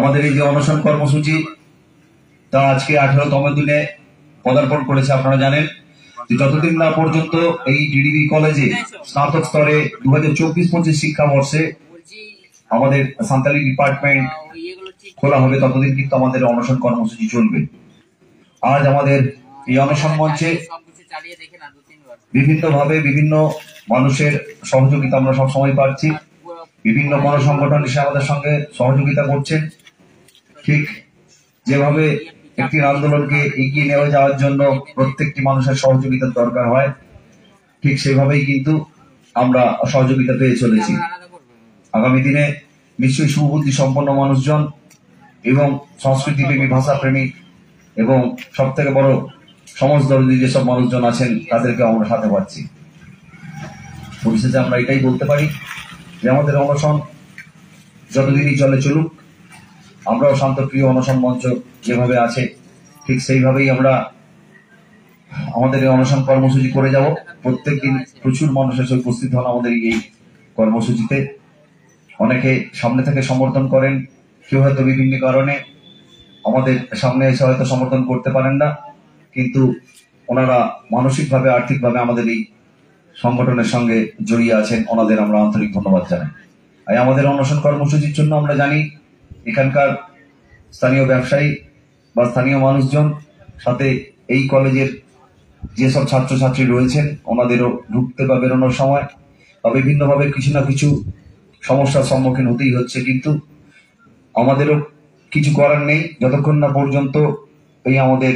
আমাদের এই যে অনশন কর্মসূচি তা আজকে 18তম দিনে পদার্পণ করেছে। আপনারা জানেন যে যতদিন না পর্যন্ত এই ডিডিবি কলেজে স্নাতক স্তরে 2024-25 শিক্ষাবর্ষে আমাদের সান্তালি ডিপার্টমেন্ট খোলা হবে ততদিন কিন্তু আমাদের অনশন কর্মসূচি চলবে। আজ আমাদের এই অনশন মঞ্চে বিভিন্নভাবে বিভিন্ন মানুষের সহযোগিতা আমরা সবসময় পাচ্ছি। বিভিন্ন গণসংগঠন এসে আমাদের সঙ্গে সহযোগিতা করছেন। ঠিক যেভাবে একটি আন্দোলনকে এগিয়ে নিয়ে যাওয়ার জন্য প্রত্যেকটি মানুষের সহযোগিতার দরকার হয়, ঠিক সেভাবেই কিন্তু আমরা সহযোগিতা পেয়ে চলেছি। আগামী দিনে নিশ্চয়ই সুবুদ্ধি সম্পন্ন মানুষজন এবং সংস্কৃতিপ্রেমী, ভাষাপ্রেমী এবং সব থেকে বড় সমাজদর্শী যেসব মানুষজন আছেন তাদেরকে আমরা সাথে পাচ্ছি। পরিশেষে আমরা এটাই বলতে পারি যে আমাদের অনশন যতদিনই চলে চলুক, আমরাও শান্তপ্রিয় অনশন মঞ্চ যেভাবে আছে ঠিক সেইভাবেই আমরা আমাদের এই অনশন কর্মসূচি করে যাব। প্রত্যেকদিন প্রচুর মানুষ এসে উপস্থিত হন আমাদের এই কর্মসূচিতে। অনেকে সামনে থেকে সমর্থন করেন, কেউ হয়তো বিভিন্ন কারণে আমাদের সামনে এসে হয়তো সমর্থন করতে পারেন না, কিন্তু ওনারা মানসিকভাবে আর্থিকভাবে আমাদের এই সংগঠনের সঙ্গে জড়িয়ে আছেন। ওনাদের আমরা আন্তরিক ধন্যবাদ জানাই। আর আমাদের অনশন কর্মসূচির জন্য আমরা জানি এখানকার স্থানীয় ব্যবসায়ী বা স্থানীয় মানুষজন, সাথে এই কলেজের যেসব ছাত্রছাত্রী রয়েছেন ওনাদেরও ঢুকতে বা বেরোনোর সময় বা বিভিন্নভাবে কিছু না কিছু সমস্যার সম্মুখীন হতেই হচ্ছে, কিন্তু আমাদেরও কিছু করার নেই যতক্ষণ না পর্যন্ত এই আমাদের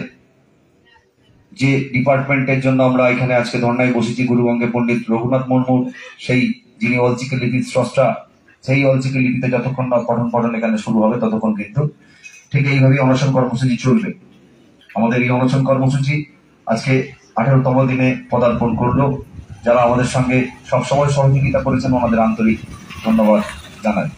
যে ডিপার্টমেন্টের জন্য আমরা এখানে আজকে ধর্নায় বসেছি, গুরুবঙ্গে পণ্ডিত রঘুনাথ মুর্মু সেই যিনি অলচিকি লিপির স্রষ্টা, সেই অলচিকি লিপিতে যতক্ষণ না পঠন এখানে শুরু হবে ততক্ষণ কিন্তু ঠিক এইভাবেই অনশন কর্মসূচি চলবে। আমাদের এই অনশন কর্মসূচি আজকে 18তম দিনে পদার্পণ করলো। যারা আমাদের সঙ্গে সবসময় সহযোগিতা করেছেন ওনাদের আন্তরিক ধন্যবাদ জানাই।